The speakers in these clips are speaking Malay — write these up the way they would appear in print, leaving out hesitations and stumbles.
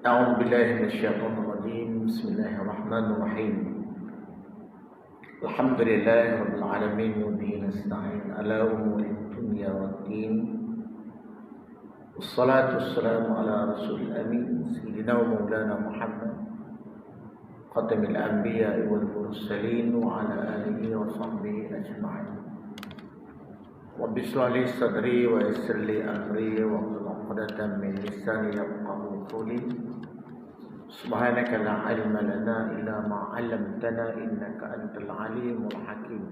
أعوذ بالله من الشيطان الرجيم بسم الله الرحمن الرحيم الحمد لله رب العالمين وبه نستعين على أمور الدنيا والدين والصلاة والسلام على رسول الأمين سيدنا ومولانا محمد خاتم الأنبياء والمرسلين وعلى آله وصحبه أجمعين رب اشرح لي صدري ويسر لي أمري واحلل عقدة من لساني يفقهوا قولي سبحانك لا علم لنا إلا ما علمتنا إنك أنت العليم الحكيم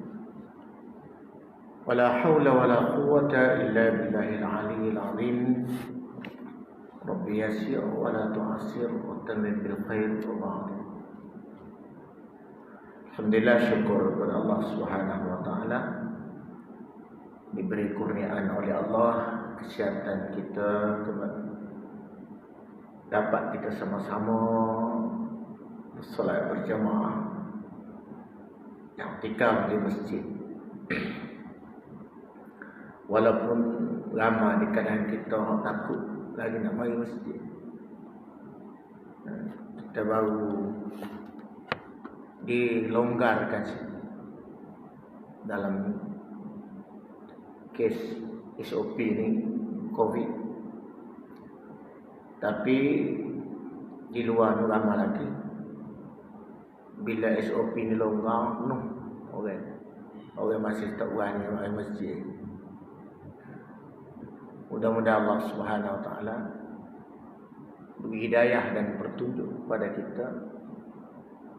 ولا حول ولا قوة إلا بالله العلي العظيم رب يسر ولا تعسر وتمم بالخير وبعد. Alhamdulillah, syukur kepada Allah Subhanahu wa taala, diberi kurniaan oleh Allah kesihatan kita, dapat kita sama-sama solat berjamaah yang tikam di masjid. Walaupun lama di kalangan kita takut lagi nak mari masjid, kita baru dilonggarkan dalam kes SOP ni COVID, tapi di luar tu ramai lagi. Bila SOP ni longgar, orang masih tak berani mari masjid. Mudah-mudahan Allah Subhanahu wa taala beri hidayah dan petunjuk kepada kita,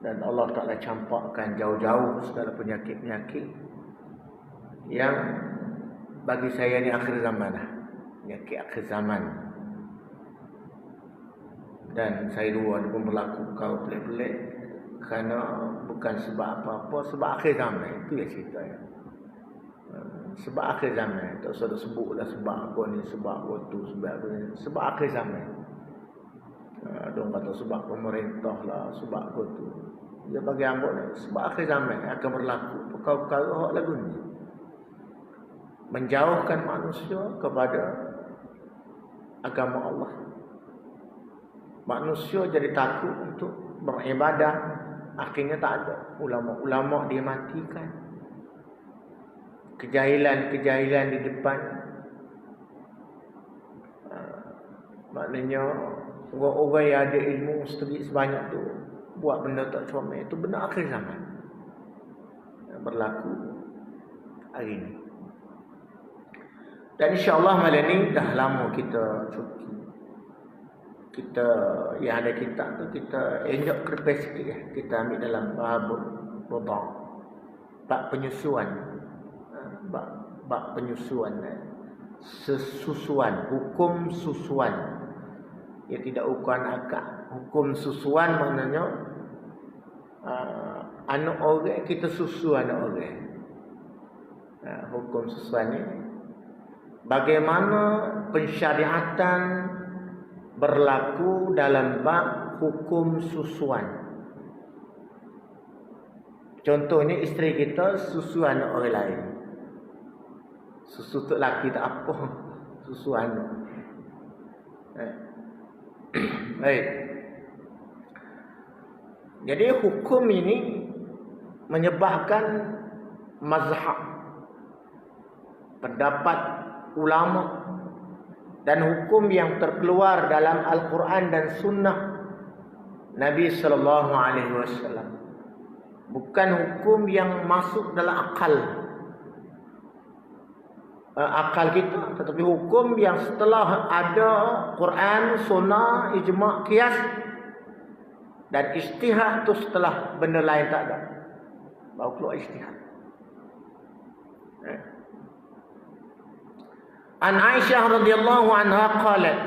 dan Allah Ta'ala campakkan jauh-jauh segala penyakit-penyakit yang bagi saya ni akhir zaman lah. Penyakit akhir zaman. Dan saya dua pun berlaku kau pelik-pelik kerana bukan sebab apa-apa, sebab akhir zaman. Itu ya cerita ya. Sebab akhir zaman. Tak usah sebutlah sebab apa ni, sebab apa tu, sebab apa ni. Sebab akhir zaman. Diorang kata sebab pemerintah lah, sebab apa tu. Dia bagi ambok ni, sebab akhir zaman akan berlaku perkara-perkara hak lagu ni, menjauhkan manusia kepada agama Allah. Manusia jadi takut untuk beribadah, akhirnya tak ada. Ulama-ulama dia matikan. Kejahilan di depan. Maknanya orang-orang yang ada ilmu sebanyak tu buat benda tak comel, itu benda akhir zaman yang berlaku hari ini. Dan insya-Allah malam ni dah lama kita cuti. Kita yang ada kitab tu kita enjok kertas sikit ya. Kita ambil dalam babul rida', bab penyusuan. Bab penyusuan, sesusuan, hukum susuan. Ya, tidak ukuran akad. Hukum susuan maknanya anak orang kita susu anak orang. Hukum susuan ni bagaimana pensyariatan berlaku dalam bab hukum susuan. Contohnya isteri kita susu anak orang lain. Susu tu lelaki tak apa, susu anak. Baik. Jadi hukum ini menyebabkan mazhab, pendapat ulama, dan hukum yang terkeluar dalam Al-Quran dan Sunnah Nabi sallallahu alaihi wasallam. Bukan hukum yang masuk dalam akal kita, tetapi hukum yang setelah ada Quran, Sunnah, ijma', qiyas dan ijtihad tu, setelah benda lain tak ada, baru keluar ijtihad. An Aisyah radhiyallahu anha qalat,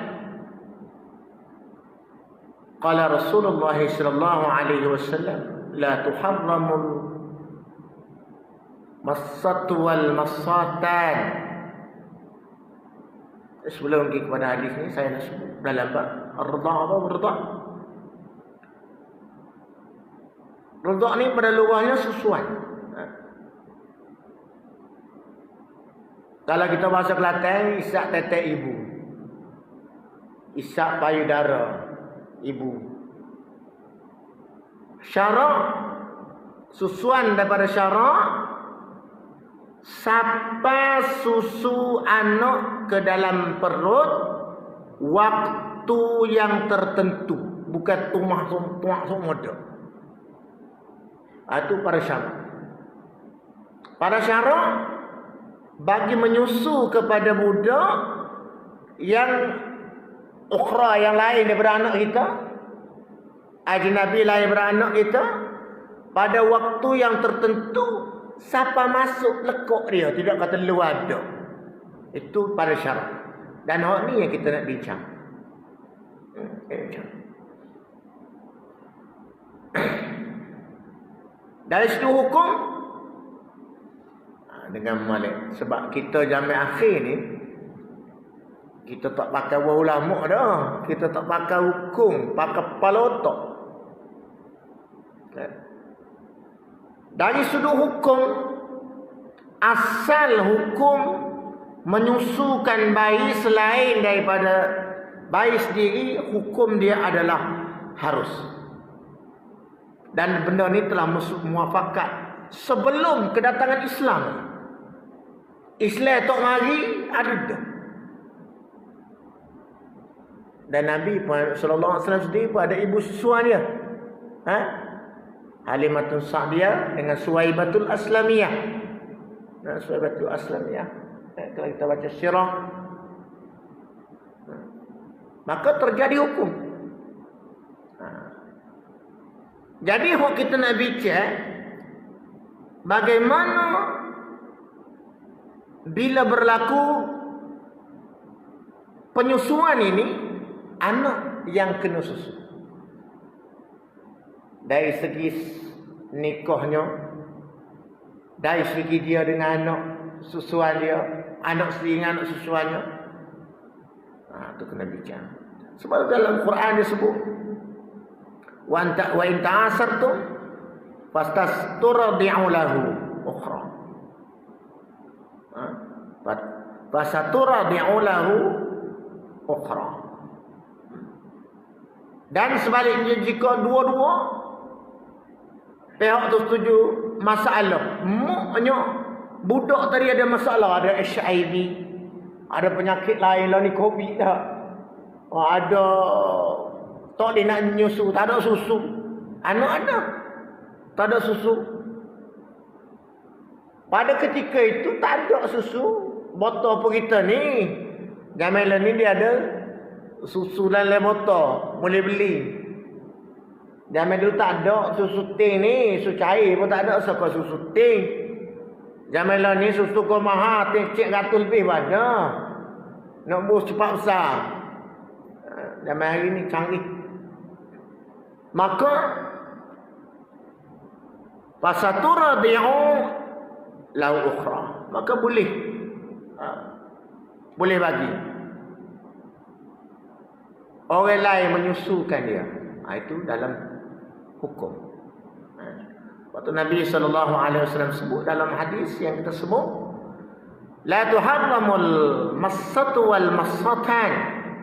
qala Rasulullah sallallahu alaihi wasallam, la tuharramul massatu wal massatan. Sebelum pergi kepada hadis ni, saya nak sebut dalam bab ar-rida'. Apa ar-rida'? Rida' ni pada luarnya susuan. Kalau kita bahasa Kelantan, isak tetek ibu, isak payudara, ibu. Syarak, susuan daripada syarak, sampai susu anak ke dalam perut waktu yang tertentu, bukan tumak semua dah. Itu pada syarak. Pada syarak bagi menyusu kepada budak yang ukhra, yang lain daripada anak kita, ajnabi lain daripada anak kita, pada waktu yang tertentu, siapa masuk lekuk dia, tidak kata luar ada. Itu pada syarak. Dan hak ni yang kita nak bincang. Dari segi hukum dengan Malik, sebab kita zaman akhir ni kita tak pakai ulama dah, kita tak pakai hukum, pakai kepala otak. Dari sudut hukum, asal hukum menyusukan bayi selain daripada bayi sendiri, hukum dia adalah harus. Dan benda ni telah muafakat sebelum kedatangan Islam. Islam tak mari ada dah. Dan Nabi sallallahu alaihi wasallam sendiri pun ada ibu susuan dia. Halimatun Sa'diyah dengan Suwaibatul Aslamiyah. Nah, Suwaibatul Aslamiyah. Kalau kita baca sirah, maka terjadi hukum. Jadi kita nak bincang bagaimana bila berlaku penyusuan ini, anak yang kena susu. Dari segi nikahnya, dari segi dia dengan anak susuan dia, anak sendiri dengan anak susuannya, itu kena bincang. Sebab dalam Quran dia sebut, wa in ta'asartum fastasturdi'u lahu ukhra. Fasturdi'u lahu ukhra. Dan sebaliknya, jika dua-dua pihak tu setuju masalah, maknanya budak tadi ada masalah, ada HIV, ada penyakit lain lah ni, COVID dah, ada tak dia nak nyusu, tak ada susu, anak ada tak ada susu. Pada ketika itu tak ada susu. Botol apa kita ni, Gamelan ni dia ada susu dalam botol, boleh beli. Zaman dulu tak ada susu ting ni, susu cair pun tak ada, suka susu ting. Zaman ni susu kau mahal, ting cik ratus lebih ada. Nak bus cepat besar. Zaman hari ni canggih. Maka fasaturadi'u lahu ukhra, maka boleh bagi orang lain menyusukan dia. Itu dalam hukum. Waktu Nabi SAW sebut dalam hadis yang kita sebut, la tuharramul massatu wal massatan.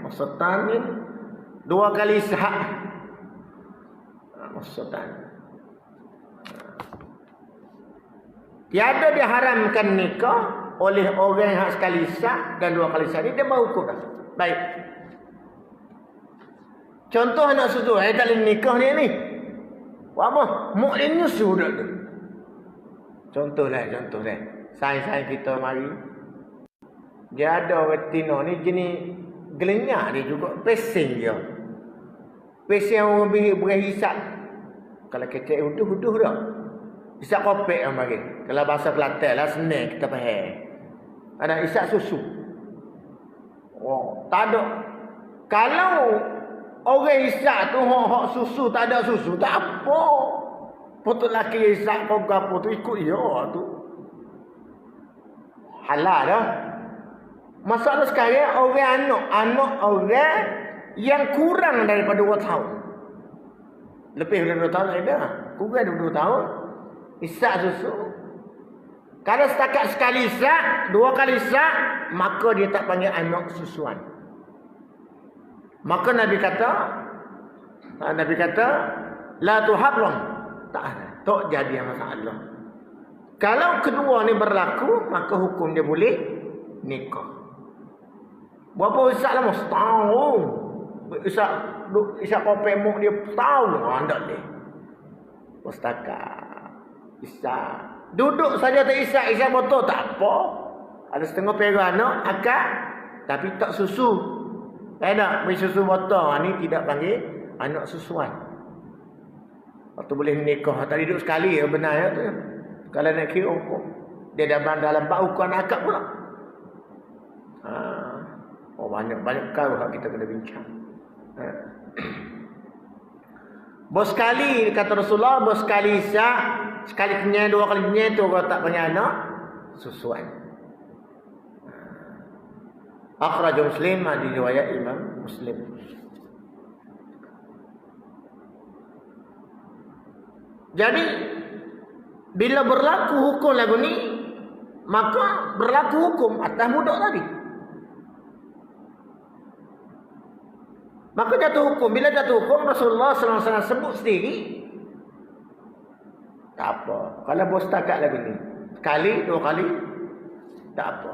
Massatan ni dua kali sahak. Massatan. Tiada diharamkan nikah oleh orang yang sekali sah dan dua kali sah. Ini dia berhukum dah. Baik. Contoh anak susu, tak boleh nikah ni. Apa? Mak dia nyusu dah tu. Contoh lah. Sains kita mari. Dia ada orang Tino ni jenis gelenyak dia juga. Pesing dia. Pesing orang berhisap. Kalau kecek huduh dah. Hisap kopek yang mari. Kalau bahasa Kelantan lah, senang kita faham. Ada hisap susu. Oh, tak ada. Kalau orang hisap tu hak susu, tak ada susu, tak apa. Putus laki hisap kau apa tu ikut dia tu. Halal dah. Masalah sekarang orang anak orang yang kurang daripada 2 tahun. Lebih dari 2 tahun ada. Kurang daripada 2 tahun. Hisap susu. Kalau setakat sekali hisap, 2 kali hisap, maka dia tak panggil anak susuan. Maka Nabi kata, Nabi kata, la tuharram. Tak ada. Tak jadi masalah. Kalau kedua ni berlaku, maka hukum dia boleh nikah. Berapa usah lama? Setahun. Isyak kopi muk dia setahun. Tak boleh. Pustakat. Isyak. Duduk saja tak isyak botol tak apa. Ada setengah perak anak akak tapi tak susu. Nak beri susu botol ni tidak panggil anak susuan. Waktu boleh nikah tak duduk sekali ya benar ya tu. Kalau nak kira hukum dia dalam bab hukum anak akak pula. Banyak kau kita kena bincang. Bos sekali kata Rasulullah, bos sekali isyak, sekali kenyai, dua kali kenyai tu kalau tak punya anak susuan. Akhraj Muslim, di riwayat Imam Muslim. Jadi bila berlaku hukum lagu ni, maka berlaku hukum atas budak tadi. Maka jatuh hukum. Bila jatuh hukum, Rasulullah SAW sebut sendiri. Tak apa. Kalau bos takat lagi ni. Sekali, dua kali. Tak apa.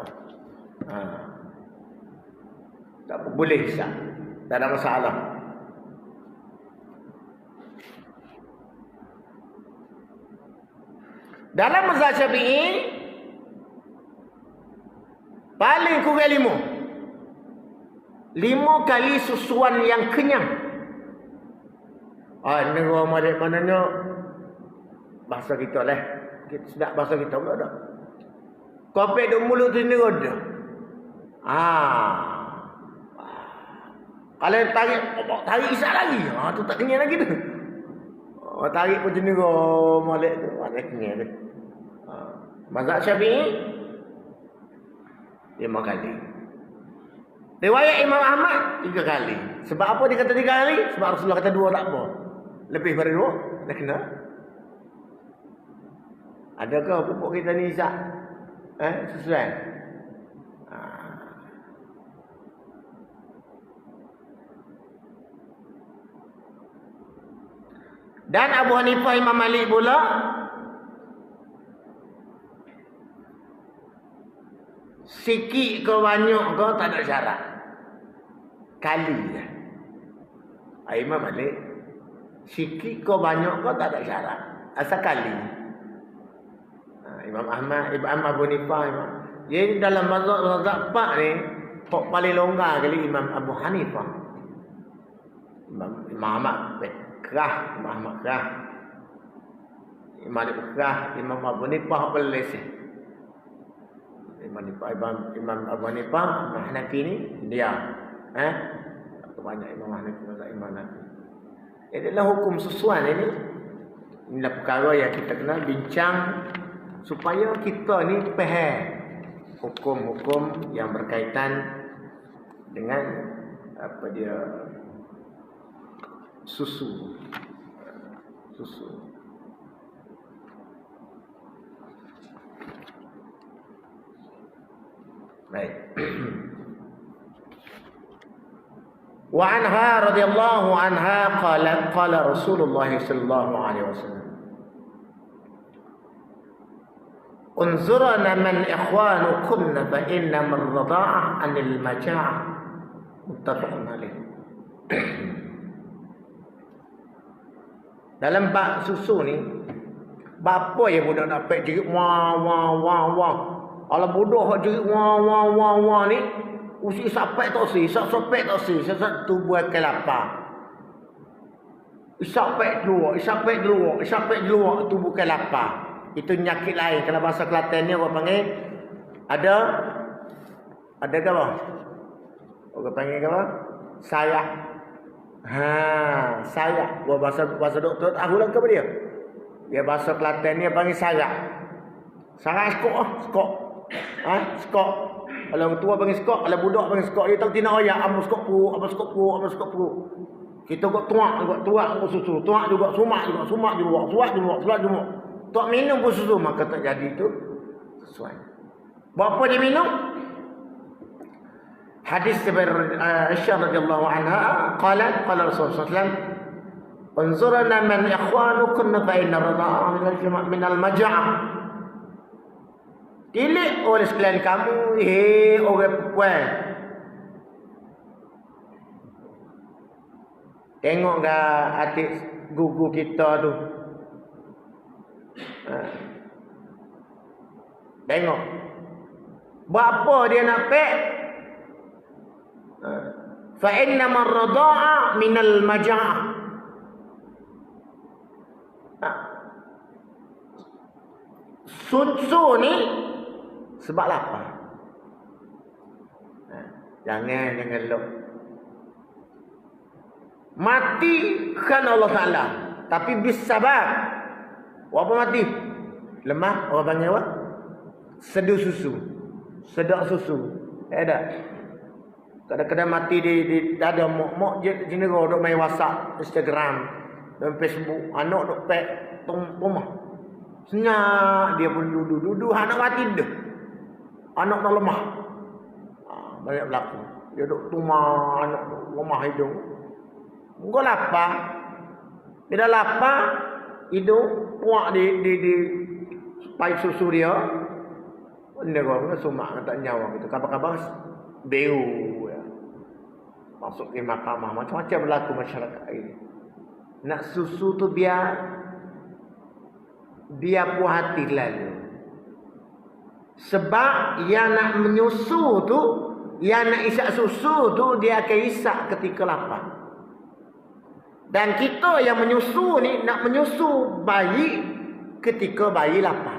Tak apa. Boleh sah. Tak ada masalah. Dalam mazhab Syafi'i, paling kurang 5 kali susuan yang kenyang. Ini orang mana bahasa kita lah. Kita sedap bahasa kita pula dah. Kopi duk mulut tu ni ada. Kalau tarik isap lagi. Tu tak kenyang lagi tu. Tarik pun jenis molek tu. Ada kenyang tu. Mazhab Syafi'i 5 kali. Riwayat Imam Ahmad 3 kali. Sebab apa dia kata 3 kali? Sebab Rasulullah kata 2 tak apa. Lebih dari 2 dah kena. Adakah pupuk kita ni isyak? Sesuai. Dan Abu Hanifah, Imam Malik pula sikit ke banyak ke tak ada syarat. Kali je. Imam Malik sikit ke banyak ke tak ada syarat. Asal kali. Imam Ahmad, Imam Abu Hanifah, jadi dalam mazhab 4 ni paling longgar kali Imam Abu Hanifah. Imam Ahmad kerah, Imam Ahmad kerah. Imam Malik kerah, Imam Abu Hanifah paling lesen. Imam Abu Hanifah, Imam Hanafi ni dia. Banyak Imam Hanafi, Imam Hanafi. Adalah hukum susuan ini. Inilah perkara yang kita kena bincang supaya kita ni faham hukum-hukum yang berkaitan dengan apa dia susu. Baik. Wa anha radhiyallahu anha qala Rasulullah sallallahu alaihi wasallam unzurna man ikhwanukunna fa inna ar-rada'ah 'anil maja'ah muttafaqun alaih. Dalam bab susu ni, bapa yang budak nak pek jerit wah. Kalau budak hak jerit wah ni, usi sampai tak si, sampai tak si, sesat tubuh ke lapar. Sampai dulu tubuh ke lapar. Itu penyakit lain. Kalau bahasa Kelantan ni orang panggil ada ke apa? Orang panggil apa? Sayak. Sayak. Bahasa doktor tahu lah ke dia? Dia bahasa Kelantan ni panggil sayak. Sayak skok. Skok. Kalau orang tua panggil skok, kalau budak panggil skok, dia tahu tina ayak, apa skok perut. Kita kok tuak susu, tuak juga sumak juga. Tak minum pun susu, maka tak jadi itu sesuai. Berapa dia minum? Hadis daripada Aisyah radhiyallahu anha, qala Rasulullah sallallahu alaihi wasallam, Unzurna man ikhwanukum fa inna radha'a min al-maja'ah. Tilik oleh sekalian kamu, orang perempuan. Tengok ke adik gugu kita tu. Tengok. Buat apa dia nak pek? Fa inna ar-radha'a min al-maja'ah. Susu ni sebab lapar. Jangan lok. Mati kan Allah Ta'ala. Tapi bisabab. Apa mati? Lemah. Orang panggil apa? Seduh susu. Sedak susu. Ada. Kadang-kadang mati di dada mok-mok je jenera duk main WhatsApp, Instagram dan Facebook. Anak duk pek rumah. Senyap dia pun duduk anak mati dah. Anak nak lemah. Banyak berlaku. Dia duduk tumah anak lemah hidung. Engkau lapar. Bila lapar hidung puak di paip susu dia. Benda kau sumak tak nyawa gitu. Kabar-kabar beu ya. Masuk ke mahkamah macam-macam berlaku masyarakat ini. Nak susu tu biar puas hati lalu. Sebab yang nak menyusu tu, yang nak isak susu tu, dia akan isak ketika lapar. Dan kita yang menyusu ni, nak menyusu bayi ketika bayi lapar.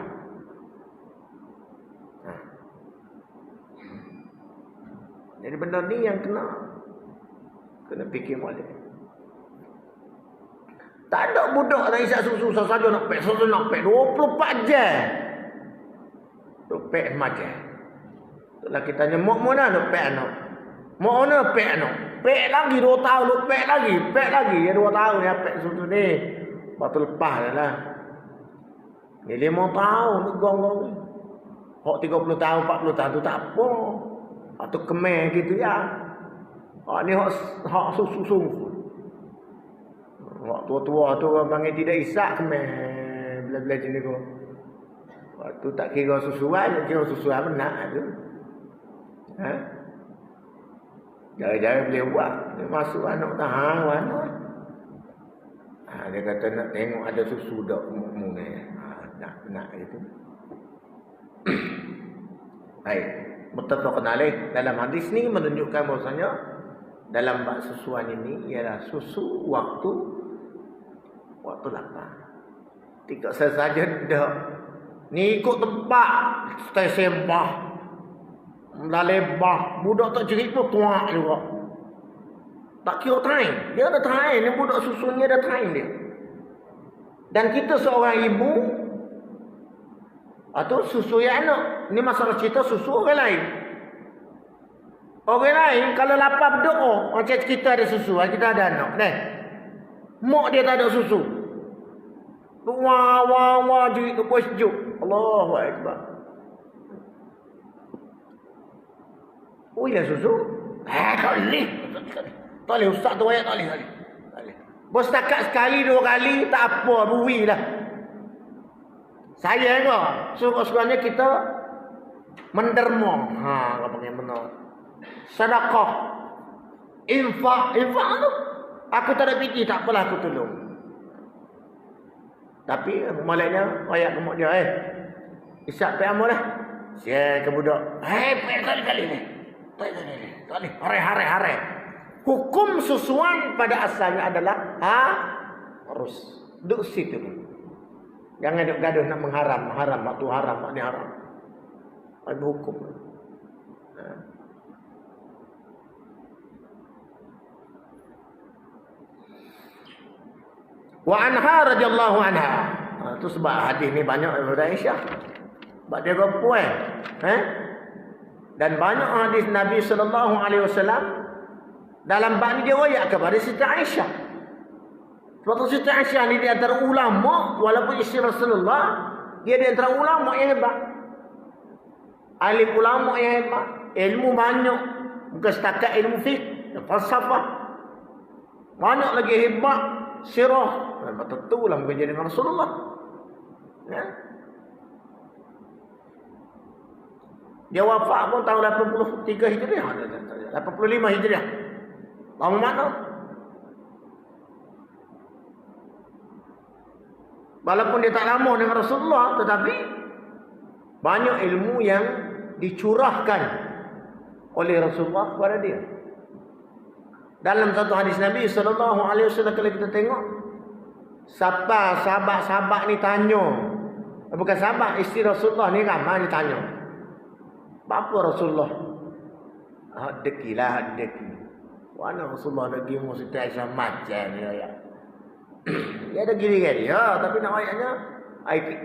Jadi benda ni yang kena fikir balik. Tak ada budak nak isak susu saja nak pek, 24 jam. Nak pek macam. Itulah kita tanya, mak mana nak pek anak? Mak mana pek anak? Pek lagi 2 tahun, nak pek lagi. Ya 2 tahun ya pek susu ni. Lepas tu lepas dah lah. Ni 5 tahun tu gong-gong ni. Hak 30 tahun, 40 tahun tu tak apa. Atau kemer gitu ya. Ni hak susu sungguh. Hak tua-tua tu orang panggil tidak isak kemer. Bila-bila macam ni tu. Waktu tak kira susuan, kira susuan benar tu. Jari-jari boleh buat. Dia masuk anak tahan. Dia kata nak tengok ada susu dak umum ni. Nak itu. Baik. Muttafaqun alaih. Dalam hadis ni menunjukkan bahawasanya dalam bab susuan ini ialah susu waktu lapar. Tidak saja dah. Ni ikut tempat stesen bah. Lalebah. Budak tak jerit pun tuak juga. Tak kira train. Dia ada train. Ni budak susunya ada train dia. Dan kita seorang ibu atau susu yang anak. Ni masalah cerita susu orang lain. Orang lain kalau lapar berdoa. Macam kita ada susu. Kita ada anak. Mak dia tak ada susu. Wah jerit ke puas juk. Allahu Akbar. Oh iya susu. Tak boleh ustaz tu ayat tak boleh. Bos setakat sekali 2 kali tak apa, buwi lah. Saya kau suka-sukanya kita menderma. Apa panggil benar. Sedekah. Infak tu. Aku tak ada fikir, tak apalah aku tolong. Tapi maliknya ayat kemak dia isap pe amolah. Saya ke budak. Pe kali-kali ni. Tak boleh. Hare. Hukum susuan pada asalnya adalah harus duduk situ. Jangan duduk gaduh nak mengharam, waktu haram, mak ni haram. Ada hukum. Wa anha radhiyallahu anha. Itu sebab hadis ni banyak daripada Aisyah. Sebab dia perempuan. Dan banyak hadis Nabi sallallahu alaihi wasallam dalam bab ni dia riwayat kepada Siti Aisyah. Sebab tu Siti Aisyah ni di antara ulama, walaupun isteri Rasulullah, dia di antara ulama yang hebat. Alim ulama yang hebat, ilmu banyak, bukan setakat ilmu fiqh, falsafah. Banyak lagi hebat sirah. Tentulah bekerja dengan Rasulullah. Ya. Dia wafat pun tahun 83 Hijriah. 85 Hijriah. Lama mana? Walaupun dia tak lama dengan Rasulullah, tetapi banyak ilmu yang dicurahkan oleh Rasulullah kepada dia. Dalam satu hadis Nabi SAW, kalau kita tengok, sahabat-sahabat ni tanya, bukan sahabat, isteri Rasulullah ni ramai dia tanya, apa Rasulullah? Dekilah, deki. Mana Rasulullah lagi mesti Aisyah macam dia ya. Dia ada gini-gini ya, tapi nak ayatnya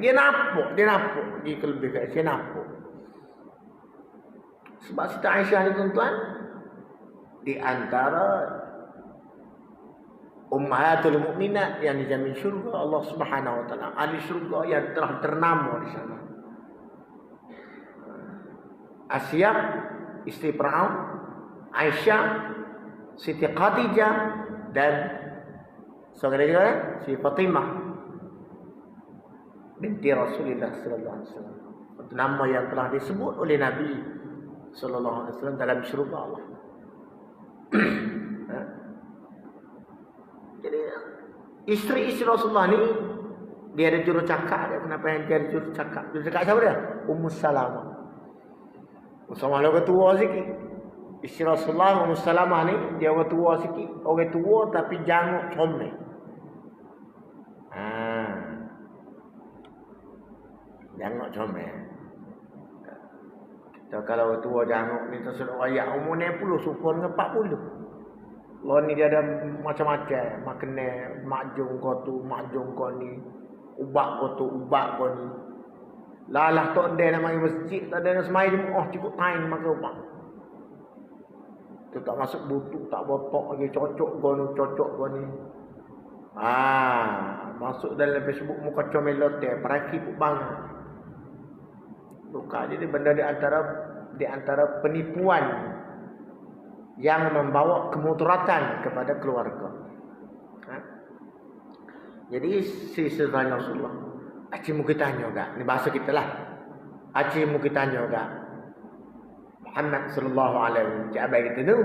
dia nampak dia lebih kat dia nampak. Sebab Siti Aisyah ni tuan-tuan, di antara ummahatul mukminat yang dijamin syurga Allah Subhanahu wa taala, ahli syurga yang telah ternama di sana. Asiyah isteri Fir'aun, Aisyah, Siti Khadijah, dan saudara-saudara si Fatimah binti Rasulullah sallallahu alaihi wasallam. Nama yang telah disebut oleh Nabi sallallahu alaihi wasallam dalam syurga Allah. Jadi isteri-isteri Rasulullah ni dia ada juru cakap dia. Kenapa yang dia ada juru cakap? Juru cakap siapa dia? Ummu Salamah. Ummu Salamah orang tua sikit. Isteri Rasulullah Ummu Salamah ni dia orang tua sikit. Orang tua tapi janguk comel. Janguk comel. Kita kalau tua janguk ni tersedok ayat umur 60 supaya dengan 40. Lo ni dia ada macam-macam. Makna makjung kau tu, makjung kau ni. Ubak kau tu, ubak kau ni. Lalah tak ada nak mari masjid, tak ada nak semai dia. Oh cukup time makan ubak. Tu tak masuk butuh, tak botok lagi. Cocok kau ni, cocok kau ni. Masuk dalam Facebook muka comel lote. Peraki pun banget. Bukan, jadi benda di antara penipuan yang membawa kemudaratan kepada keluarga. Jadi si tanya Rasulullah, aci mu kita tanya enggak? Ini bahasa kita lah. Aci mu kita tanya enggak? Muhammad sallallahu alaihi wasallam cakap kita tu.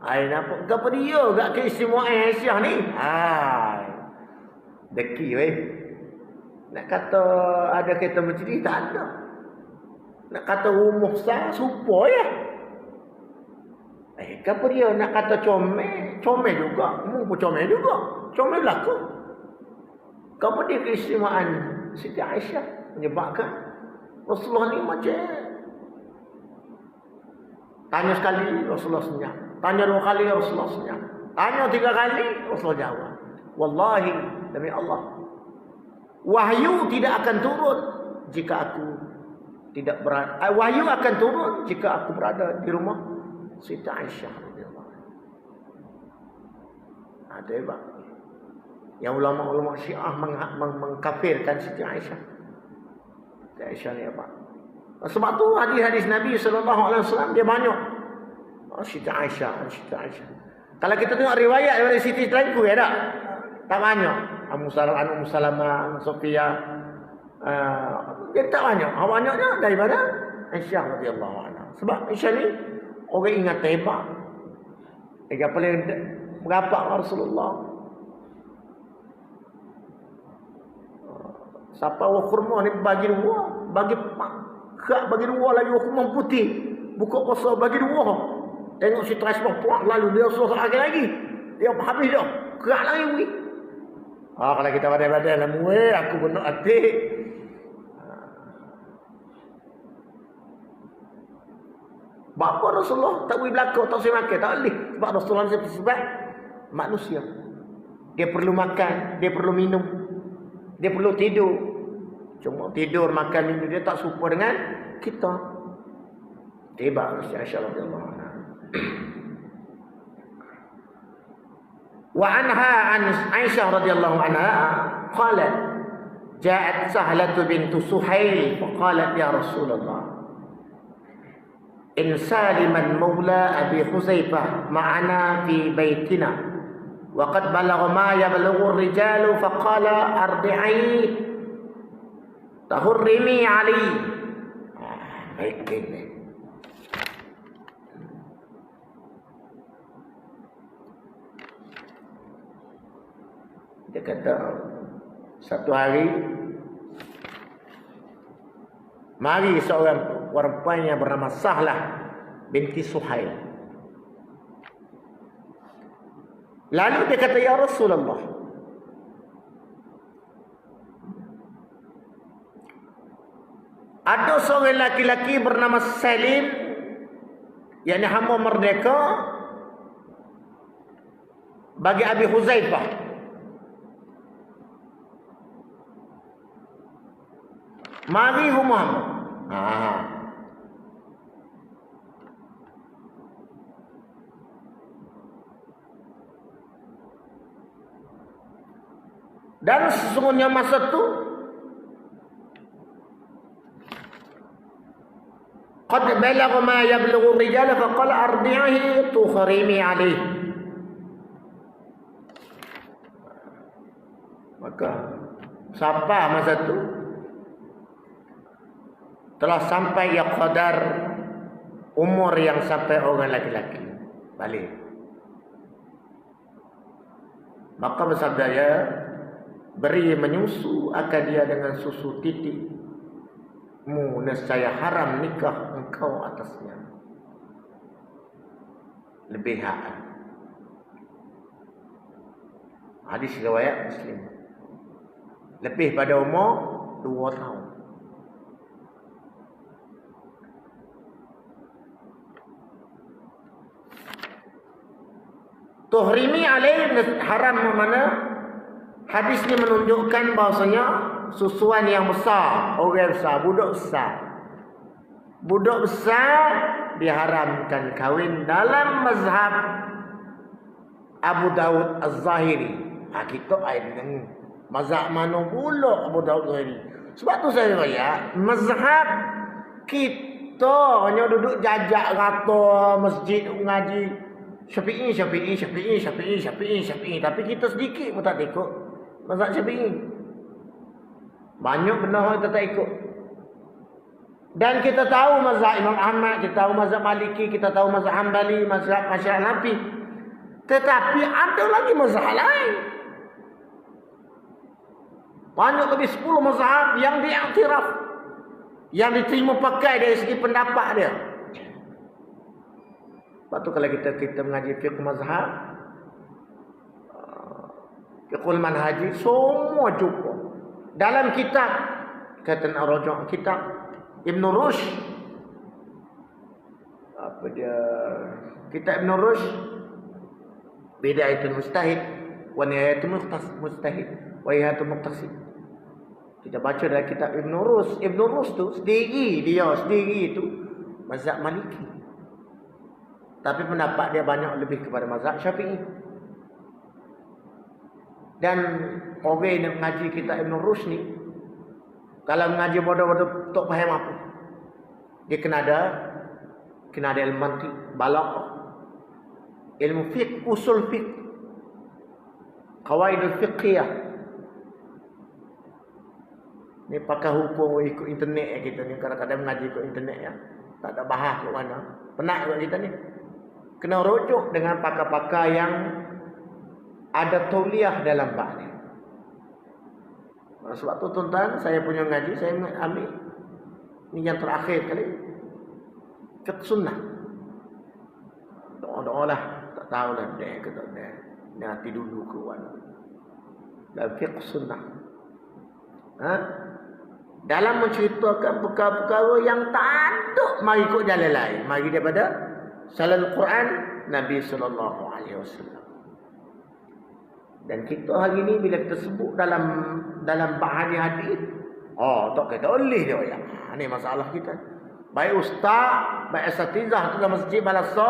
Ai napa gapo dia enggak ke semua Aisyah ni? Deki weh. Nak kata ada kita mencerita tak ada. Nak kata rumah sah supo ya. Kenapa dia nak kata comel? Comel juga. Mu pun comel juga. Comel laku. Kenapa dia keistimewaan Siti Aisyah menyebabkan Rasulullah ni macam tanya sekali Rasulullah senyap. Tanya 2 kali Rasulullah senyap. Tanya 3 kali Rasulullah jawab. Wallahi demi Allah, wahyu tidak akan turun jika aku tidak berada. Wahyu akan turun jika aku berada di rumah Siti Aisyah radhiyallahu anha. Ada hebat. Yang ulama-ulama Syiah mengkafirkan Siti Aisyah. Siti Aisyah ni apa? Sebab tu hadis-hadis Nabi sallallahu alaihi wasallam dia banyak. Siti Aisyah, Siti Aisyah. Kalau kita tengok riwayat daripada Siti Tengku ya tak? Tak banyak. Ummu Salamah, Ummu Sofia. Dia tak banyak. Banyaknya daripada Aisyah radhiyallahu anha. Sebab Aisyah ni orang ingat hebat. Dia paling merapat Rasulullah. Siapa kurma ni bagi 2, bagi kak bagi 2 lagi kurma putih. Buka puasa bagi 2. Tengok si transfer puak lalu dia suruh lagi. Dia habis dah. Kerak lagi weh. Kalau kita badai-badai lah muih, aku benar hati. Bapa Rasulullah tak boleh belakang, tak boleh makan, tak boleh. Sebab Rasulullah sebab manusia. Dia perlu makan, dia perlu minum, dia perlu tidur. Cuma tidur, makan, minum dia tak serupa dengan kita. Tiba Aisyah radhiyallahu anha. Wa anha an Aisyah radhiyallahu anha qalat ja'at Sahlah bint Suhail faqalat ya Rasulullah إن سالما مولى أبي حذيفة معنا في بيتنا Waqad balagha ma yablughu ar-rijalu faqala ardi'i tahurrimi ali. Baik ini. Dia kata satu hari mari seorang perempuan yang bernama Sahlah binti Suhail. Lalu dia kata, ya Rasulullah, ada seorang laki-laki bernama Salim, yakni hamba merdeka bagi Abi Huzaifah. Mari rumahmu. Dan sesungguhnya masa itu qad balagha ma yablughu ar-rijal faqala ardi'ihi tukhrimi alayh. Maka sampai masa itu telah sampai ya qadar umur yang sampai orang laki-laki balik. Maka bersabda dia, beri menyusu akan dia dengan susu titikmu, nescaya haram nikah engkau atasnya. Lebih hak. Hadis riwayat Muslim. Lebih pada umur 2 tahun. Tuhrimi alaih, haram mana? Hadis ini menunjukkan bahasanya susuan yang besar, orang besar, budak besar. Budak besar diharamkan kahwin dalam mazhab Abu Daud Az-Zahiri. Kita dengan mazhab mana pula Abu Daud Az-Zahiri? Sebab tu saya kata, mazhab kita hanya duduk jajak rata masjid ngaji Syafi'i. Tapi kita sedikit pun tak ikut mazhab Syafi'i. Banyak benda kita tak ikut. Dan kita tahu mazhab Imam Ahmad, kita tahu mazhab Maliki, kita tahu mazhab Hanbali, mazhab Hanafi. Tetapi ada lagi mazhab lain. Banyak lebih 10 mazhab yang diiktiraf, yang diterima pakai dari segi pendapat dia. Sebab tu kalau kita mengaji fiqh mazhab, fiqhul manhaji, semua jumpa dalam kitab, kata Ar-Raja' kitab Ibn Rushd. Apa dia? Kitab Ibn Rushd, Bidayatul Mujtahid wa Nihayatul Mujtahid wa Nihayatul Muqtasid. Kita baca dalam kitab Ibn Rushd. Ibn Rushd tu sendiri itu mazhab Maliki. Tapi pendapat dia banyak lebih kepada mazhab Syafi'i. Dan orang yang mengaji kitab Ibn Rushd ni, kalau mengaji bodoh-bodoh tak faham apa. Dia kena ada ilmu mantiq, balaghah, ilmu fiqh, usul fiqh, qawaidul fiqhiyah. Ni pakai hukum ikut internet kita ni, kadang-kadang mengaji ikut internet ya. Tak ada bahas kat mana. Penat kat kita ni. Kena rujuk dengan pakar-pakar yang ada tauliah dalam bab ni. Sebab tu tuan-tuan, saya punya ngaji, saya ambil ni yang terakhir kali, fiqh sunnah. Doa-doa lah, tak tahu lah dia ke tak dia. Nanti dulu ke mana. Dan fiqh sunnah. Dalam menceritakan perkara-perkara yang tak ada, mari ikut jalan lain. Mari daripada Salam Quran Nabi sallallahu alaihi wasallam. Dan kita hari ni bila kita sebut dalam hadis, tak kata oleh dia ya. Ni masalah kita. Baik ustaz, baik asatizah tu dalam masjid Malaysia,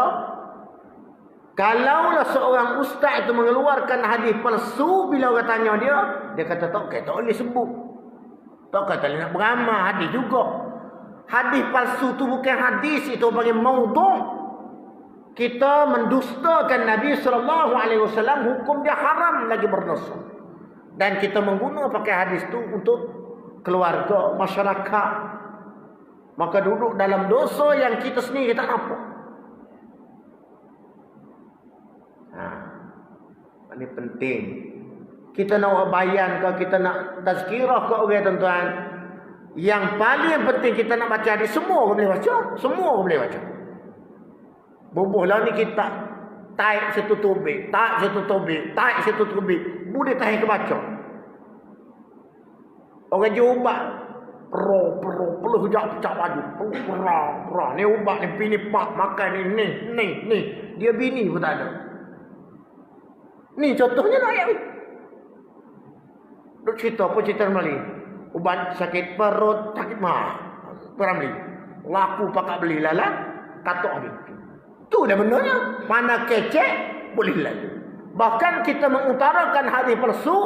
kalaulah seorang ustaz itu mengeluarkan hadis palsu, bila orang tanya dia kata tak oleh sebut. Tak kata nak beramal hadis juga. Hadis palsu tu bukan hadis, itu panggil maudhu'. Kita mendustakan Nabi SAW, hukum dia haram lagi berdosa. Dan kita menggunakan pakai hadis itu untuk keluarga, masyarakat. Maka duduk dalam dosa yang kita sendiri tak nampak. Ini penting. Kita nak bayan ke, kita nak tazkirah ke orang, tuan-tuan. Yang paling penting kita nak baca hadis, semua orang boleh baca. Semua orang boleh baca. Bubuhlah ni kita taik satu tubik, taik satu tubik, taik satu tubik. Boleh taik ke baca. Orang je ubat. Peluh jap baju. Peluh. Ni ubat ni bini pak makan ni. Dia bini pun tak ada. Ni contohnya ayat ni. Duk cerita apa cerita Melayu? Ubat sakit perut, sakit mah. Peramli. Laku pakak beli lala, katok habis. Tu dah benarnya. Mana kecek, boleh lalu. Bahkan kita mengutarakan hadis palsu,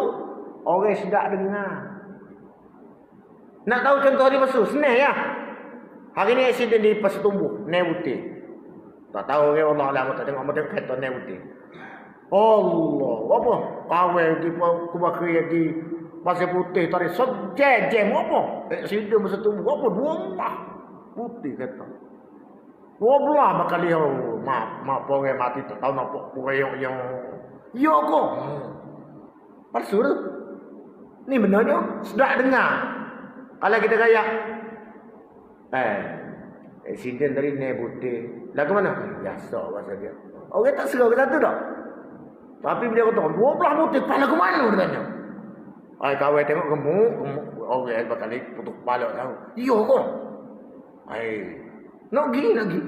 orang sedap dengar. Nak tahu contoh hadis palsu? Senang ya. Hari ni aksiden di Pasar Tumbuh, naik putih. Tak tahu orang Allah lah, tak tengok macam kereta naik putih. Allah, apa? Kawai di kubakri di Pasar Putih tadi sejejem apa? Aksiden Pasar Tumbuh apa? 2 putih kereta. 12 bakal dia mak orang mati tak tahu nampak orang yang ya kok. Palsu tu. Ni benarnya sedap dengar. Kalau kita kaya aksiden tadi naik putih. Lah ke mana? Biasa bahasa dia. Orang tak serah ke satu dah. Tapi bila kata 12 putih kepala ke mana dia tanya. Ai kawan tengok gemuk orang bakal putus kepala tahu. Ya kok. Ai nak pergi.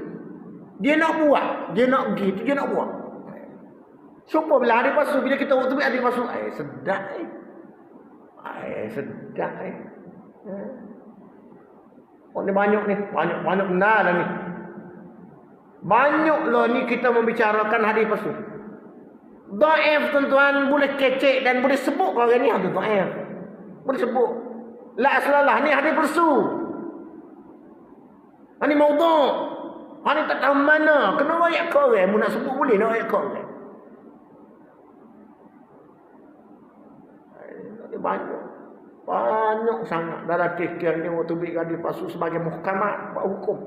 Dia nak buat. Dia nak pergi. Dia nak buat. Supaya bila hari pasu. Bila kita waktu hari pasu. Sedap. Sedap. Oh ni banyak ni. Banyak benar lah ni. Banyak lah ni kita membicarakan hadis pasu. Dhaif tuan-tuan. Boleh kecek dan boleh sebut orang ni. Hadis dhaif. Boleh sebut. La aslalah. Ni hadis pasu. Ini maudhu'. Ini tak tahu mana. Kena ayat kau orang. Mu nak sebut boleh nak ayat kau orang. Banyak sangat. Dalam tikian ni waktu bikin dipasu sebagai muhkamat buat hukum.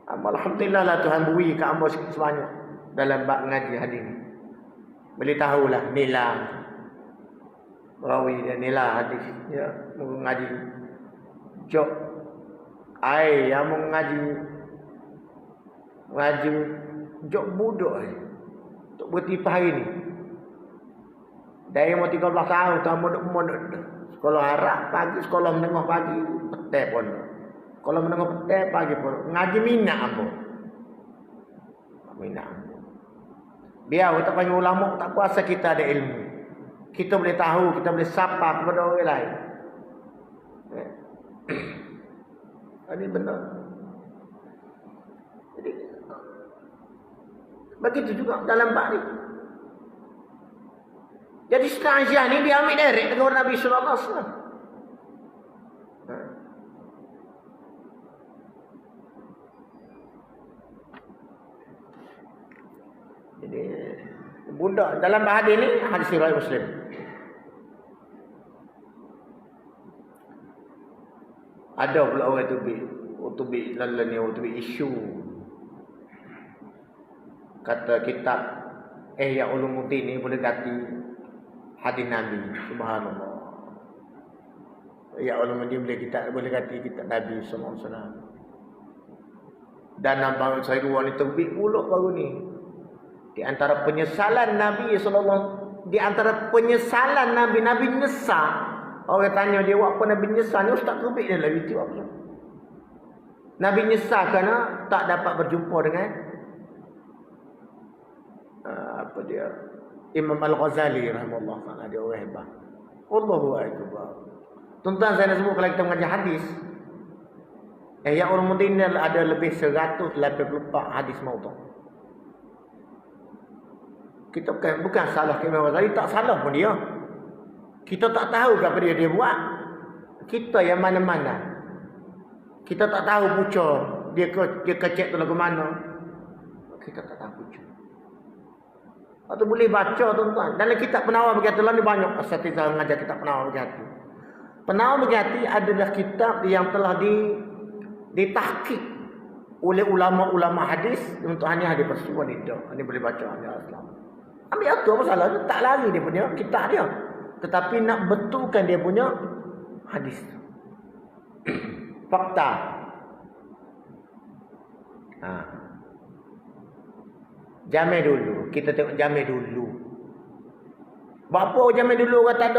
Alhamdulillah lah Tuhan beri ke hamba sebanyak dalam bab ngaji hadis ni. Boleh tahulah nilai rawi dan nilai hadis ya mengaji. Jok yang mengaji jok budak untuk bertipu hari ni. Dari umur 13 tahun tak mondok sekolah Arab pagi, sekolah menengah pagi, petang pun. Sekolah menengah petang pagi pun. Ngaji minat apa? Minat. Biar kita panggil ulama tak kuasa kita ada ilmu. Kita boleh tahu, kita boleh sapa kepada orang lain. Ini benar. Jadi begitu juga dalam bab ni. Jadi setengah ni dia ambil direct dengan Nabi sallallahu alaihi wasallam. Jadi budak dalam bab hadis ni hadis riwayat Muslim. Ada pula orang tu bi isu kata kitab Ihya Ulumuddin ni boleh ganti hadis Nabi. Subhanallah. Ihya Ulumuddin boleh ganti kitab Nabi sallallahu alaihi wasallam. Dan nampak saya dua ni terbit pula baru ni. Di antara penyesalan Nabi sallallahu di antara penyesalan Nabi nyesal. Orang tanya dia, apa Nabi nyesal ni? Ustaz terbit dia lagi tu apa? Nabi nyesal kerana tak dapat berjumpa dengan apa dia? Imam Al-Ghazali rahimahullah taala, dia orang hebat. Allahu akbar. Tuan-tuan saya nak sebut kalau kita mengaji hadis. Ihya Ulumuddin ada lebih 184 hadis maudhu'. Kita bukan salah Imam Al-Ghazali, tak salah pun dia. Kita tak tahu apa dia buat. Kita yang mana-mana. Kita tak tahu pucuk dia kecek tu lagu mana. kita tak tahu hujung. Atau boleh baca tuan-tuan. Dalam kitab Penawar Bagi Hati ni banyak asatizah mengajar kitab Penawar Bagi Hati. Penawar Bagi Hati adalah kitab yang telah ditahqiq oleh ulama-ulama hadis untuk hanya hadis peristiwa tidak. Ini boleh baca hanya Islam. Ambil apa masalah tu? Tak lari dia punya kitab dia. Tetapi nak betulkan dia punya hadis. Fakta. Jamai dulu. Kita tengok jamai dulu. Bapa jamai dulu orang tak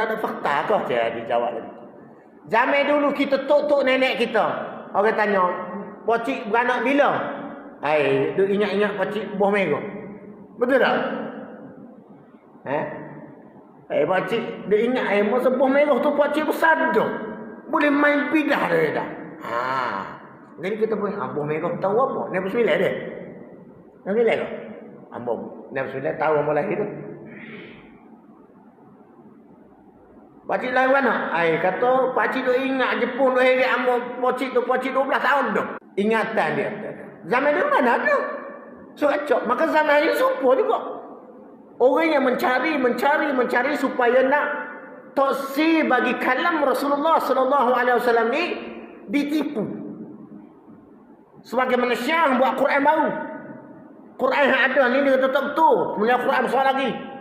ada fakta kah? Saya dijawab lagi. Jamai dulu kita tok-tok nenek kita. Orang tanya, "Pocik beranak bila?" Duk ingat-ingat pocik buah merah. Betul tak? Pocik dia ingat masa buah merah tu pocik besar dah. Boleh main bidah dia dah. Jadi kita pun buah merah tahu apa? Nabi Sembilan dia. Nabi Sembilan ke? Nabi Sembilan tahu apa lahir tu. Pakcik lain mana? Kata pakcik tu ingat Jepun tu heret ambo pocik tu 12 tahun tu. Ingatan dia. Zaman dia mana tu? So acok. Maka zaman ini serupa juga. Orang yang mencari supaya nak taksir bagi kalam Rasulullah sallallahu alaihi wasallam ni ditipu. Sebagaimana Syiah buat Quran baru. Quran yang ada ni dia tetap betul. Punya Quran besar lagi.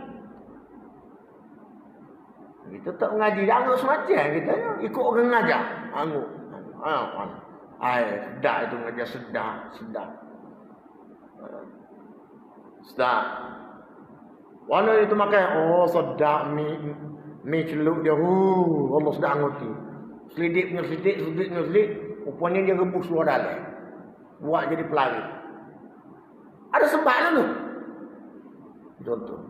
Kita tak mengaji, dah anggap semacam kita ikut orang mengajar. Anggap. Sedap itu mengajar, sedap. Warna itu makan, sedap mi celup dia. Allah sedap ngerti. Selidik. Rupanya dia rebus luar dalam. Buat jadi pelari. Ada sebab lah tu. Contoh.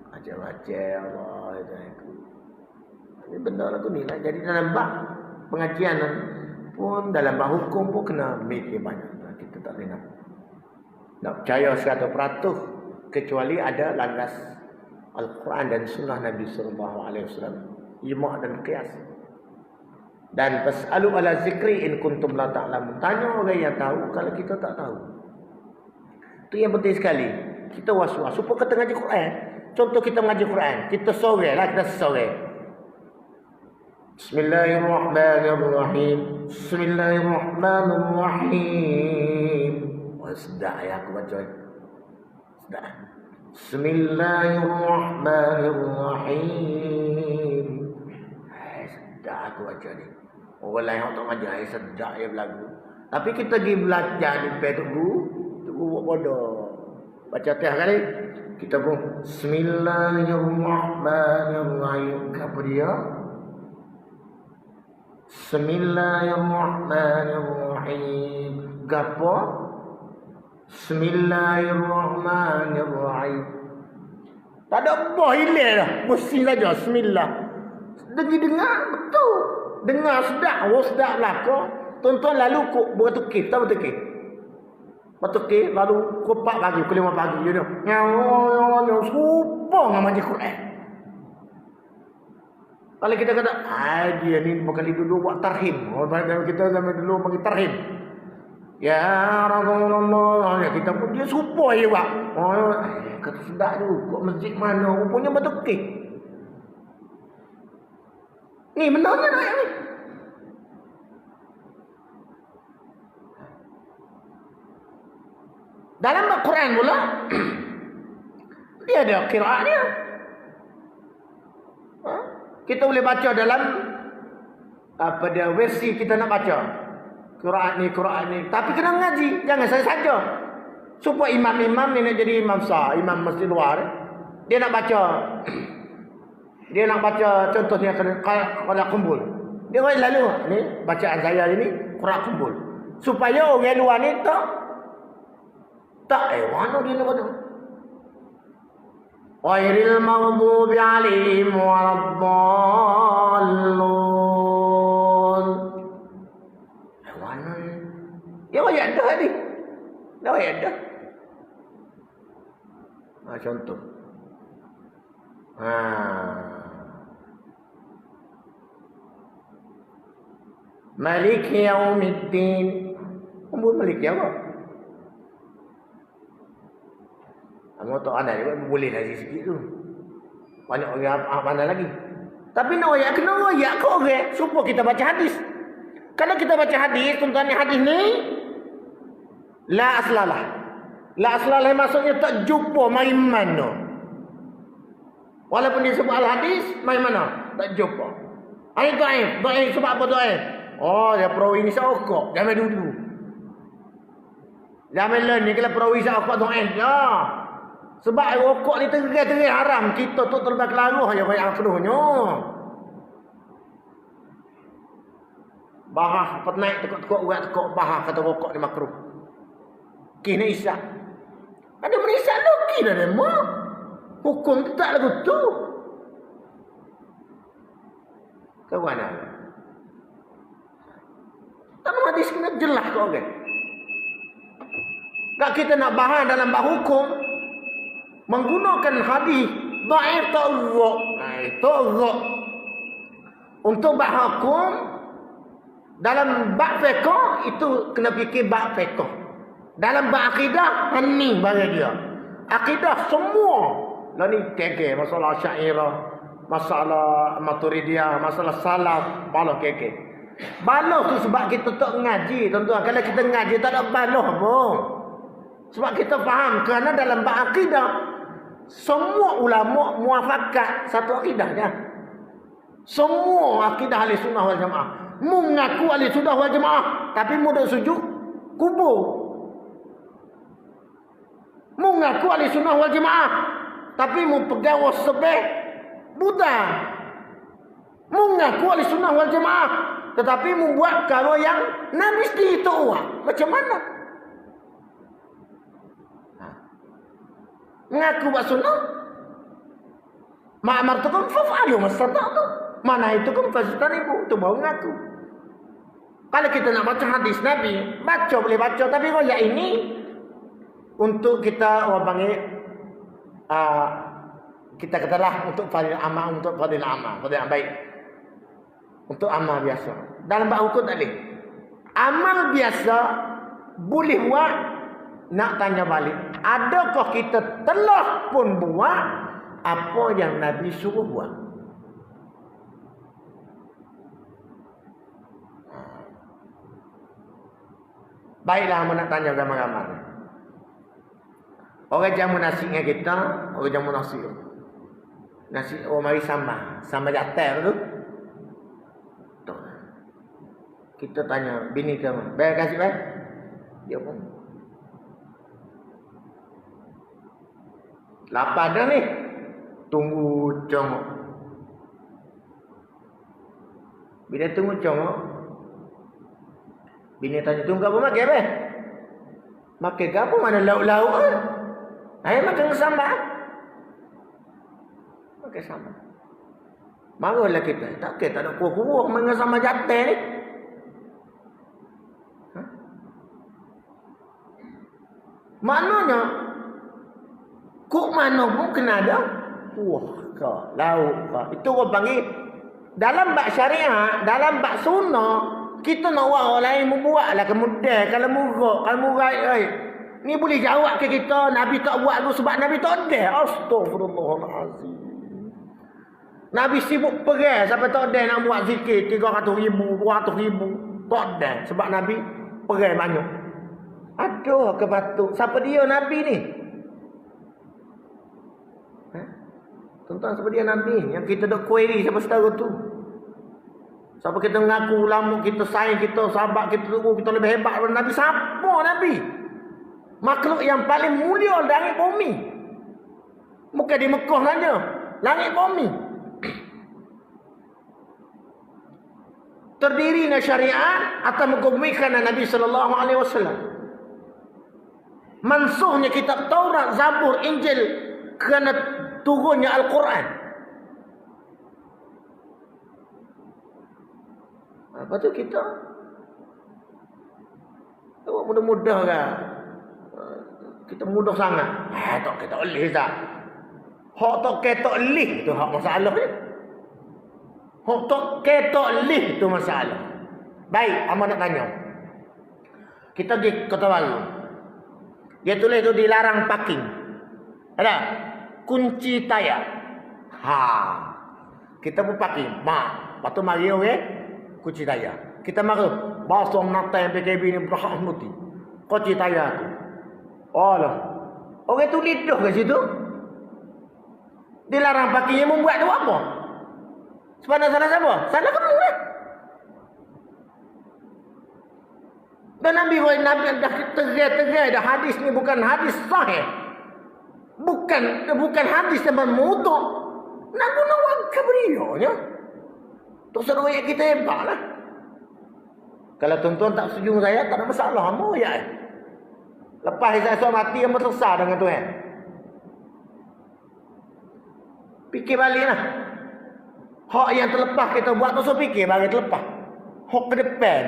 Macam-macam Allah itu. Ini benda lagu ni lah. Jadi dalam bab pengajian pun, dalam bab hukum pun kena mikir banyak. Kita tak boleh nak percaya 100% kecuali ada landas Al-Quran dan Sunnah Nabi SAW. Ijma' dan qiyas. Dan fas'alu ala zikri in kuntum la ta'lamun. Tanya orang yang tahu kalau kita tak tahu. Itu yang penting sekali. Kita was-was. Supaya kita ngaji Quran. Contoh kita mengaji Quran. Kita sore lah. Kita sore. Bismillahirrahmanirrahim. Bismillahirrahmanirrahim. Sedap ya aku baca. Sedap. Bismillahirrahmanirrahim. Sedap aku baca ni. Orang lain tak mengajar. Sedap ya berlagu. Tapi kita pergi belajar di Peduggu. Tunggu buat bodoh. Baca teh kali. Kita pun Bismillahirrahmanirrahim. Apa dia? Bismillahirrahmanirrahim. Gapo? Bismillahirrahmanirrahim. Tak ada apa hilang dah. Mesti saja Bismillah. Dengar betul. Dengar sedap. Sedap belakang. Tuan-tuan lalu bertukir. Tak bertukir. Betul lalu pukul 4 pagi, pukul 5 pagi je dia. Serupa dengan majlis Quran. Kalau kita kata, dia ni kali dulu buat tarhim. Kita zaman dulu bagi tarhim. Ya Rasulullah. Kita pun dia serupa je buat. Kata sedap tu. Kok masjid mana? Rupanya betul. Ni benarnya nak ni. Dalam Al-Quran pula dia ada qiraat dia. Kita boleh baca dalam pada versi kita nak baca. Qiraat ni. Tapi kena ngaji. Jangan saja. Supaya imam-imam ni nak jadi imam sah, imam masjid luar. Dia nak baca contohnya qiraat kumpul. Dia lalu ni bacaan saya ini qiraat kumpul. Supaya orang luar ni tak mana dia nak kata ghairil maghdubi alaihim waladdallun. Mana dia ayat dah ni. Dah ayat dah. Contoh. Malik yaumiddin. Kumpul Malik apa? Motor anak juga boleh lagi sikit tu. Banyak orang mana lagi. Tapi nak royak kena royak ke orang supaya kita baca hadis. Kalau kita baca hadis, tuan-tuan hadis ni la aslalah. La aslalah maksudnya tak jumpa mari mana. Walaupun dia sebut al-hadis, mari mana? Tak jumpa. Ini dhaif. Dhaif sebab apa dhaif? Oh, dia perawi ni seokok. Jangan dulu. Jangan lain ni kalau perawi seokok dhaif. Ya. Sebab rokok ni terai-terai haram. Kita tu terlepas kelaruh je banyak penuhnya. Bahah penaik tekuk-tekuk urat tekuk bahah kata rokok ni makruh. Kini isyak. Ada menisyak lagi dah dia mah. Hukum tu tak lagu tu. Kawan apa? Dalam hadis kena jelas ke orang. Tak kita nak bahas dalam bab hukum menggunakan hadis dhaif ta'arruf. Nah, itu rok. Untuk bab hukum dalam bab fiqh itu kena fikir bab fiqh. Dalam bab akidah ni bagi dia. Akidah semua. Lah ni keke masalah Asy'ariyah, masalah Maturidiyah, masalah salaf, bala keke. Bala tu sebab kita tak ngaji, tuan-tuan. Kalau kita ngaji tak ada bala pun. Sebab kita faham kerana dalam bab akidah semua ulama muafakat satu akidahnya. Semua akidah ahli sunnah wal jamaah. Mengaku ahli sunnah wal jamaah tapi mudah sujud kubur. Mengaku ahli sunnah wal jamaah tapi mu pegang wasbeh Buddha. Mengaku ahli sunnah wal jamaah tetapi membuat kalau yang Nabi sendiri tu macam mana? Mengaku buat sunnah. Ma'amartukum faf'alu mastata'tum. Mana itu kan fastanibu. Itu baru mengaku. Kalau kita nak baca hadis Nabi, baca boleh baca. Tapi royak ini untuk kita orang panggil kita katalah untuk fadil amal, untuk fadil amal, fadil amal baik. Untuk amal biasa. Dalam bab hukum tak boleh. Amal biasa boleh buat. Nak tanya balik, adakah kita telah pun buat apa yang Nabi suruh buat? Baiklah, nak tanya ramai-ramai. Orang jamu nasi dengan kita, orang jamu nasi. Nasi orang mari sama jatah tu. Kita tanya bini kamu, bayar kasih bayar? Dia pun lapar dah ni. Tunggu congok. Bila tunggu congok, bini tanya, tunggu apa makan apa? Makan apa? Mana lauk-lauk kan? Ayo makan sambal. Makan sambal. Marahlah kita. Tak kira tak ada kuah-kuah makan sambal jatah ni. Maknanya kok mana pun kena ada kuah ke, lauk ke. Itu orang panggil dalam bab syariat, dalam bab sunnah, kita nak orang lain membuatlah kemudian kalau murah, kalau murah ni boleh jawab ke kita Nabi tak buat tu sebab Nabi tak ada. Astagfirullahalazim. Nabi sibuk perang sampai tak ada nak buat zikir 300,000, 200,000. Tak ada sebab Nabi perang banyak. Aduh kebatuk. Siapa dia Nabi ni? Tuan-tuan, siapa dia Nabi? Yang kita dah query siapa saudara tu. Siapa kita mengaku ulama, kita sayang, kita sahabat, kita tunggu, kita lebih hebat daripada Nabi. Siapa Nabi? Makhluk yang paling mulia langit bumi. Bukan di Mekah saja. Langit bumi. Terdiri dari syariat atau menggugurkan Nabi SAW. Mansuhnya kitab Taurat, Zabur, Injil kerana turunnya Al-Quran. Apa tu kita? Awak mudah-mudah kan? Kita mudah sangat. Tak kita oleh tak? Hak tak kita oleh tu hak masalah ni. Hak tak kita oleh tu masalah. Baik, amat nak tanya. Kita pergi Kota Baru. Dia tulis tu dilarang parking. Ada kunci tayar. Ha. Kita pun pakai patu mari kunci tayar. Kita mari basong natai PKB ni berhak muti. Kunci tayar tu. Oh lah. Orang tu lidah ke situ. Dilarang pakainya membuat tu apa? Sebenarnya salah siapa? Salah kamu lah. Dan Nabi dah tegai dah hadis ni bukan hadis sahih. Bukan hadis yang memutuk. Nak guna wakil beliaunya. Tu seru ayat kita hebat lah. Kalau tuan-tuan tak setuju saya, tak ada masalah. Mau ya. Lepas saya mati, yang selesai dengan Tuhan. Fikir baliklah. Hak yang terlepas kita buat tu, so fikir bagi terlepas. Hak ke depan.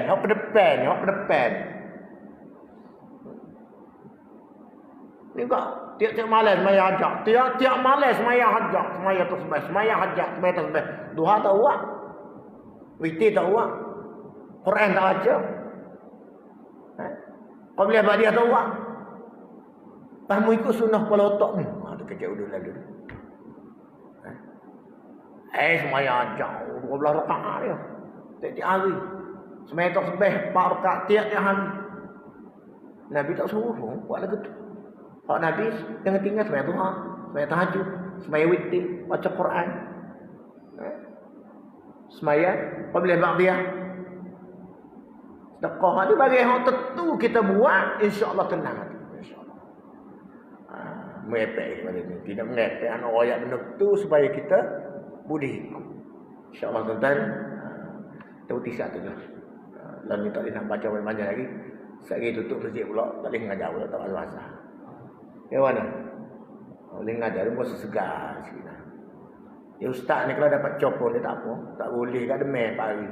Ni kok tiap-tiap malam semaya hajat. Tiap malam semaya hajat. Semaya tersebut. Semaya hajat. Semaya tersebut. Duha tak buat. Witir tak buat. Quran tak baca. Kau boleh buat dia tak buat. Kamu ikut sunnah kepala otak ni. Ada kerja udah lalu. Semaya hajat. 12 rakaat dia. Tiap-tiap hari. Semaya tersebut. 4 rakaat tiap-tiap hari. Nabi tak suruh buat lagu tu. Hak Nabi jangan tinggal semaya duha, semaya tahajud, semaya witir, baca Quran. Semaya boleh ba'diyah. Sedekah ni bagi hak tentu kita buat, insya-Allah tenang hati, insya-Allah. Mepek bagi ni, tidak mepek anak royak benda tu supaya kita boleh ikut. Insya-Allah tuan-tuan, terus satu je. Lalu tak boleh nak baca banyak lagi. Sekali tutup masjid pula, tak boleh mengajar pula, tak ada masalah. Yang mana? Boleh ngajar, dia mesti segar sikit. Ya ustaz ni kalau dapat copot dia tak apa. Tak boleh kat demam pagi.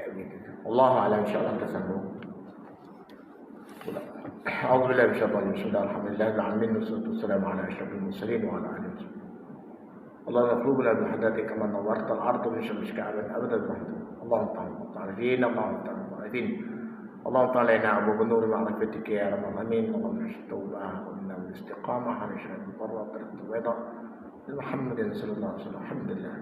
Begitu. Allahu'alam, insyaAllah kita sambung. A'udzubillahi minasyaitonir rajim. Alhamdulillah alamin wassalatu wassalamu ala asyrafil mursalin wa ala alihi wasallam. Allahumma qulubna bi hadatika kama nawwarta al-ardha min syamsika abadan mahdur. Allahumma ta'ala Allahumma ta'ala اللهم تعالى لنا أبو بنور معرفتك يا رب العالمين. اللهم نشهد التوبة ومنا الاستقامة على شهادة البر وطريقة البيضاء لمحمد صلى الله عليه وسلم. الحمد لله.